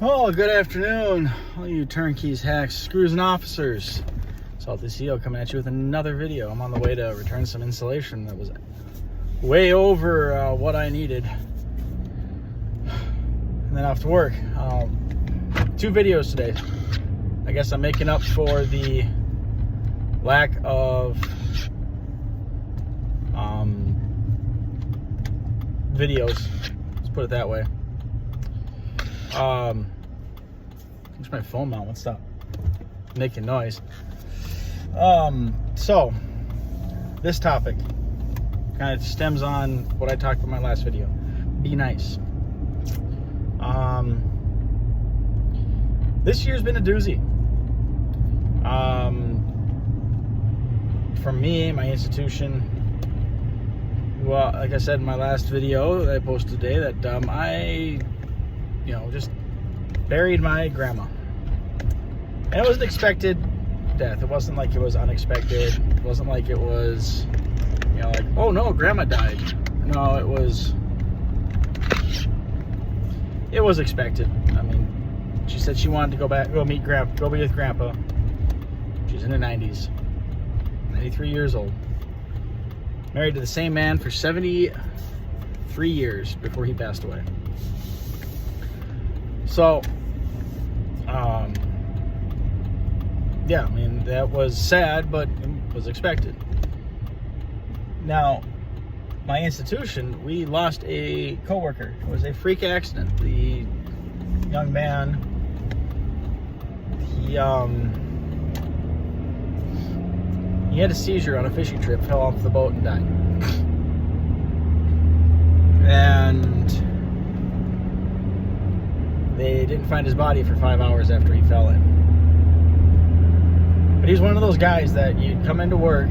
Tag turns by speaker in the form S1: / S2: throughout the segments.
S1: Oh, good afternoon, all you turnkeys, hacks, screws, and officers. Salty CEO coming at you with another video. I'm on the way to return some insulation that was way over what I needed. And then off to work. 2 videos today. I guess I'm making up for the lack of videos. Let's put it that way. Where's my phone mount? What's that? Making noise. So this topic kind of stems on what I talked about in my last video. Be nice. This year's been a doozy. For me, my institution. Well, like I said in my last video that I posted today, that I just buried my grandma. And it was an expected death. It wasn't like it was unexpected. It wasn't like it was, like, oh no, grandma died. No, it was expected. I mean, she said she wanted to go be with grandpa. She's in her 90s, 93 years old. Married to the same man for 73 years before he passed away. So, yeah, I mean, that was sad, but it was expected. Now, my institution, we lost a coworker. It was a freak accident. The young man, he had a seizure on a fishing trip, fell off the boat and died. And they didn't find his body for 5 hours after he fell in. But he's one of those guys that you'd come into work,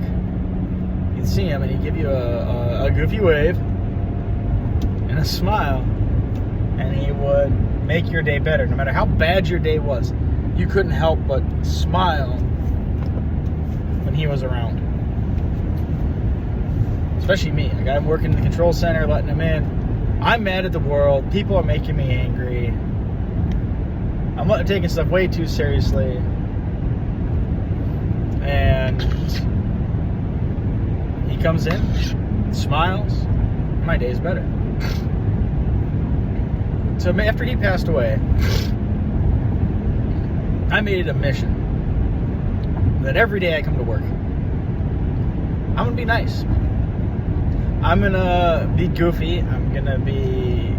S1: you'd see him, and he'd give you a goofy wave and a smile, and he would make your day better. No matter how bad your day was, you couldn't help but smile when he was around. Especially me. Like, I'm working in the control center, letting him in. I'm mad at the world. People are making me angry. I'm taking stuff way too seriously. And he comes in, smiles, my day's better. So after he passed away, I made it a mission that every day I come to work, I'm going to be nice. I'm going to be goofy. I'm going to be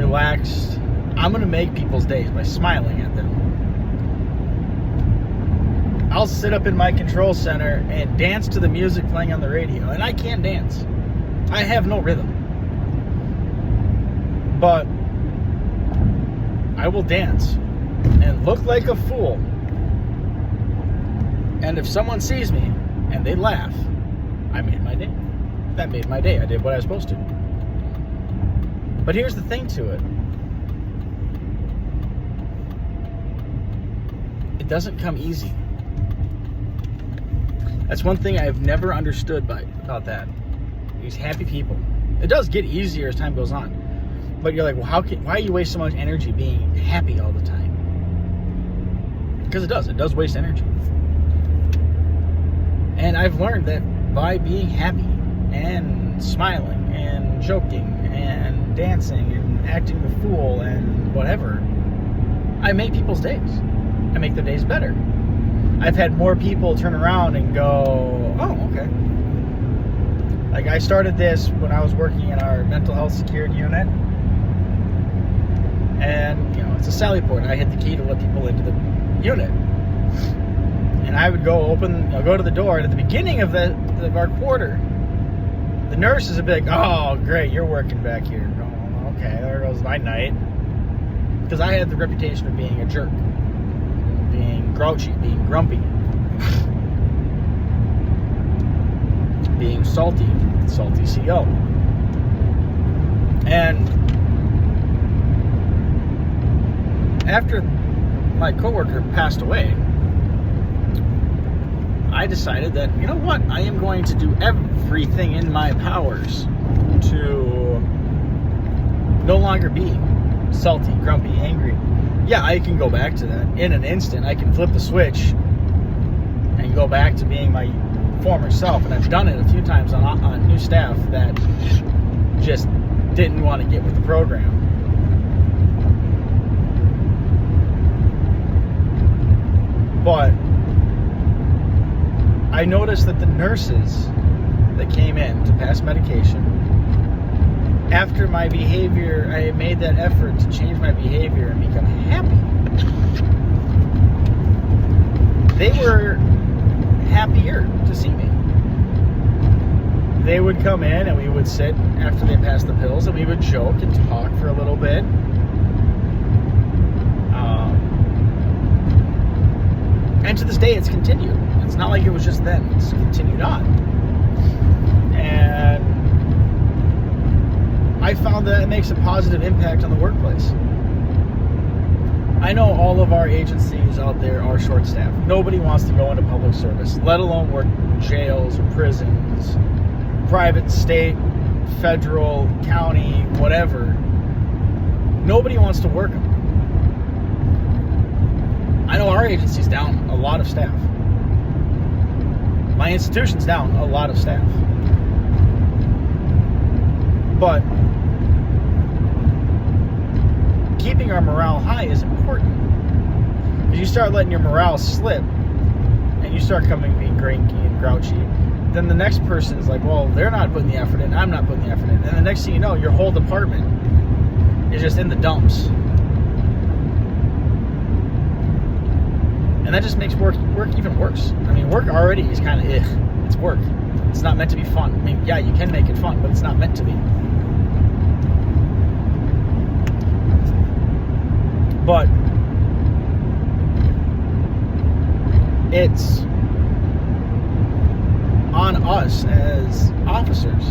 S1: relaxed. I'm going to make people's days by smiling at them. I'll sit up in my control center and dance to the music playing on the radio. And I can't dance. I have no rhythm. But I will dance and look like a fool. And if someone sees me and they laugh, I made my day. That made my day. I did what I was supposed to. But here's the thing to it. It doesn't come easy. That's one thing I've never understood about that. These happy people. It does get easier as time goes on. But you're like, well, why you waste so much energy being happy all the time? Because it does. It does waste energy. And I've learned that by being happy and smiling and joking and dancing and acting the fool and whatever, I make people's days. I make their days better. I've had more people turn around and go, oh, okay. Like, I started this when I was working in our mental health secured unit. And, it's a sally port. I had the key to let people into the unit. And I would go to the door, and at the beginning of our quarter, the nurses would be like, oh, great, you're working back here. Oh, okay, there goes my night. Because I had the reputation of being a jerk. Being grouchy, being grumpy, being salty CEO. And after my coworker passed away, I decided that, you know what, I am going to do everything in my powers to no longer be salty, grumpy, angry, yeah, I can go back to that in an instant. I can flip the switch and go back to being my former self. And I've done it a few times on new staff that just didn't want to get with the program. But I noticed that the nurses that came in to pass medication, after my behavior, I made that effort to change my behavior and become happy. They were happier to see me. They would come in and we would sit after they passed the pills and we would joke and talk for a little bit. And to this day, it's continued. It's not like it was just then. It's continued on. And I found that it makes a positive impact on the workplace. I know all of our agencies out there are short-staffed. Nobody wants to go into public service, let alone work in jails or prisons, private, state, federal, county, whatever. Nobody wants to work them. I know our agency's down a lot of staff. My institution's down a lot of staff. But keeping our morale high is important. If you start letting your morale slip and you start being cranky and grouchy, then the next person's like, well, they're not putting the effort in, I'm not putting the effort in. And the next thing you know, your whole department is just in the dumps. And that just makes work even worse. I mean, work already is kind of It's work. It's not meant to be fun. I mean, yeah, you can make it fun, but it's not meant to be. But it's on us as officers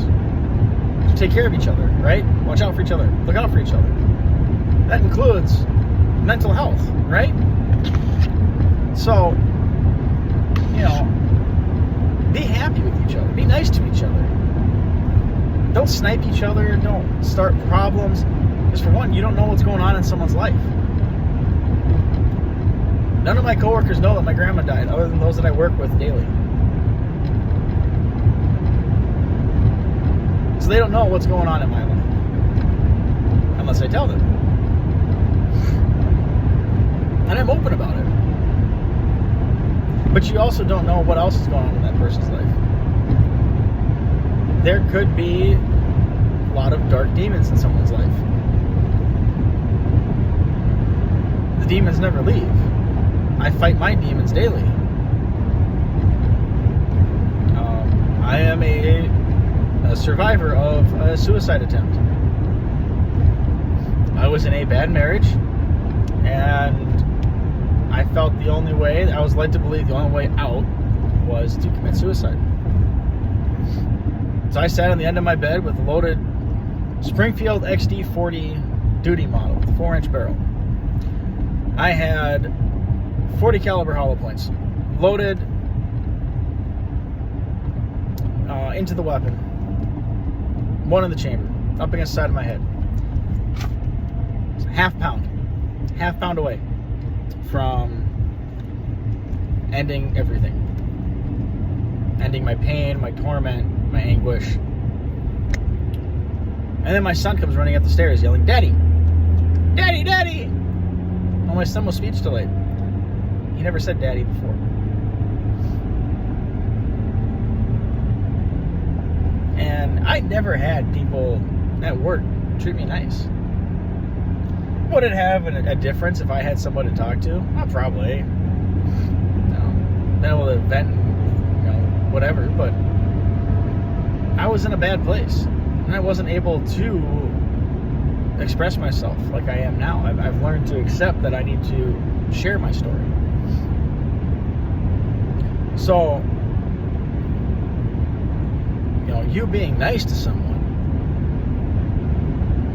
S1: to take care of each other, right? Watch out for each other. Look out for each other. That includes mental health, right? So, you know, be happy with each other. Be nice to each other. Don't snipe each other. Don't start problems. Because for one, you don't know what's going on in someone's life. None of my coworkers know that my grandma died, other than those that I work with daily. So they don't know what's going on in my life. Unless I tell them. And I'm open about it. But you also don't know what else is going on in that person's life. There could be a lot of dark demons in someone's life. The demons never leave. I fight my demons daily. I am a survivor of a suicide attempt. I was in a bad marriage, and I felt the only way, I was led to believe the only way out was to commit suicide. So I sat on the end of my bed with a loaded Springfield XD40 duty model with a 4-inch barrel. I had 40 caliber hollow points loaded into the weapon. One in the chamber, up against the side of my head. Half pound away from ending everything. Ending my pain, my torment, my anguish. And then my son comes running up the stairs yelling, "Daddy! Daddy! Daddy!" Well, my son was speech delayed. He never said daddy before. And I never had people at work treat me nice. Would it have a difference if I had someone to talk to? Well, probably. Been able to vent, whatever, but I was in a bad place. And I wasn't able to express myself like I am now. I've learned to accept that I need to share my story. So, you being nice to someone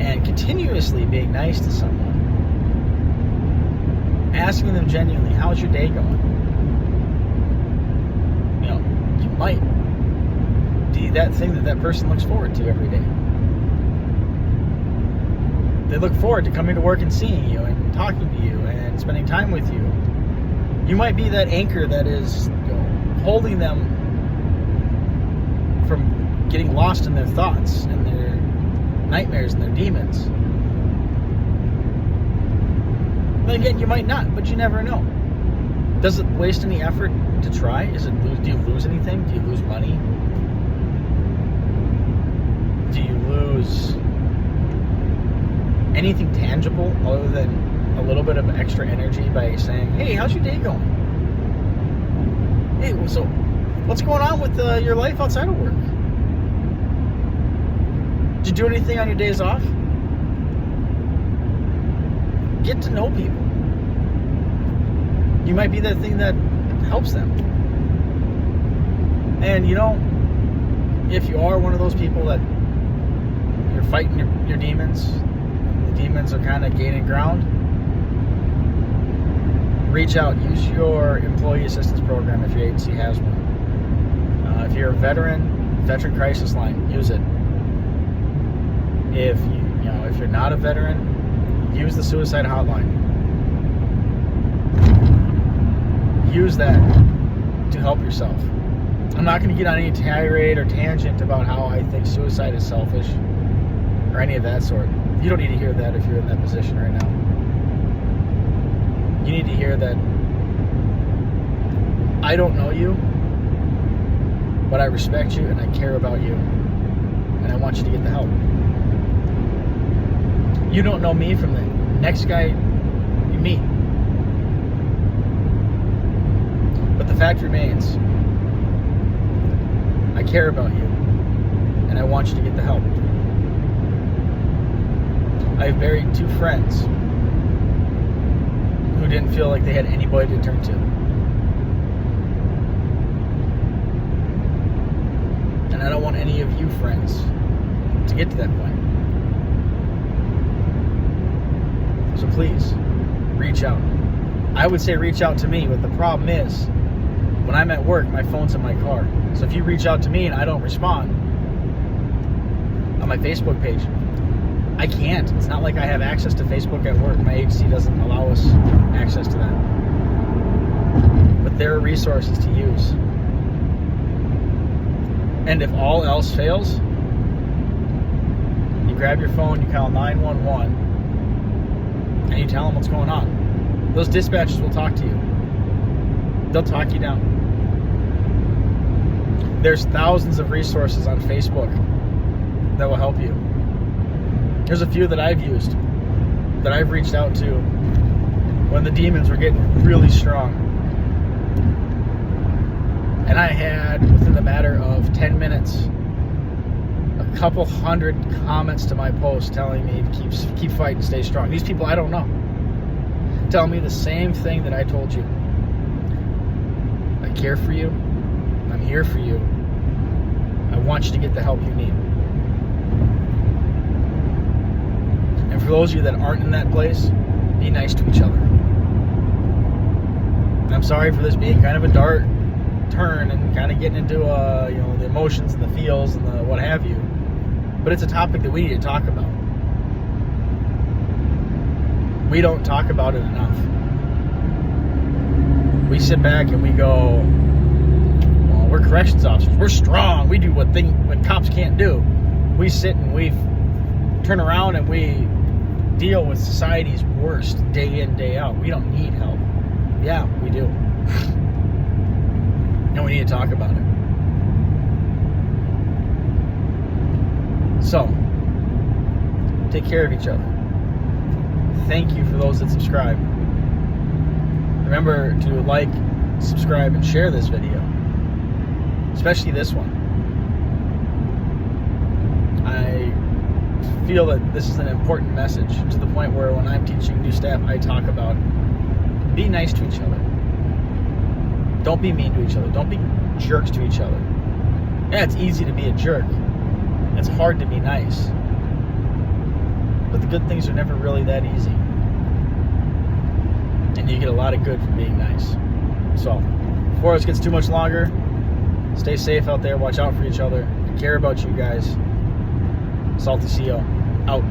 S1: and continuously being nice to someone, asking them genuinely, how's your day going? You might be that thing that person looks forward to every day. They look forward to coming to work and seeing you and talking to you and spending time with you. You might be that anchor that is, holding them from getting lost in their thoughts and their nightmares and their demons. Then again, you might not, but you never know. Does it waste any effort to try? Do you lose anything? Do you lose money? Do you lose anything tangible other than a little bit of extra energy by saying, hey, how's your day going? Hey, so what's going on with your life outside of work? Did you do anything on your days off? Get to know people. You might be that thing that helps them. And if you are one of those people that you're fighting your demons, the demons are kind of gaining ground, reach out. Use your employee assistance program if your agency has one. If you're a veteran crisis line, use it. If if you're not a veteran, use the suicide hotline. Use that to help yourself. I'm not going to get on any tirade or tangent about how I think suicide is selfish or any of that sort. You don't need to hear that if you're in that position right now. You need to hear that I don't know you, but I respect you and I care about you, and I want you to get the help. You don't know me from the next guy you meet. But the fact remains, I care about you, and I want you to get the help. I've buried 2 friends who didn't feel like they had anybody to turn to. And I don't want any of you friends to get to that point. So please, reach out. I would say reach out to me, but the problem is, when I'm at work, my phone's in my car. So if you reach out to me and I don't respond on my Facebook page, I can't. It's not like I have access to Facebook at work. My agency doesn't allow us access to that. But there are resources to use. And if all else fails, you grab your phone, you call 911, and you tell them what's going on. Those dispatchers will talk to you. They'll talk you down. There's thousands of resources on Facebook that will help you. There's a few that I've used, that I've reached out to when the demons were getting really strong. And I had, within the matter of 10 minutes, a couple hundred comments to my post telling me to keep fighting, stay strong. These people I don't know tell me the same thing that I told you. I care for you. I'm here for you. I want you to get the help you need. And for those of you that aren't in that place, be nice to each other. I'm sorry for this being kind of a dark turn and kind of getting into the emotions and the feels and the what have you. But it's a topic that we need to talk about. We don't talk about it enough. We sit back and we go, well, we're corrections officers. We're strong. We do what cops can't do. We sit and we turn around and we deal with society's worst day in, day out. We don't need help. Yeah, we do. And we need to talk about it. So, take care of each other. Thank you for those that subscribe. Remember to like, subscribe, and share this video. Especially this one. I feel that this is an important message, to the point where when I'm teaching new staff, I talk about be nice to each other. Don't be mean to each other. Don't be jerks to each other. Yeah, it's easy to be a jerk. It's hard to be nice. But the good things are never really that easy. And you get a lot of good from being nice. So, before this gets too much longer, stay safe out there. Watch out for each other. I care about you guys. Salty CO, out.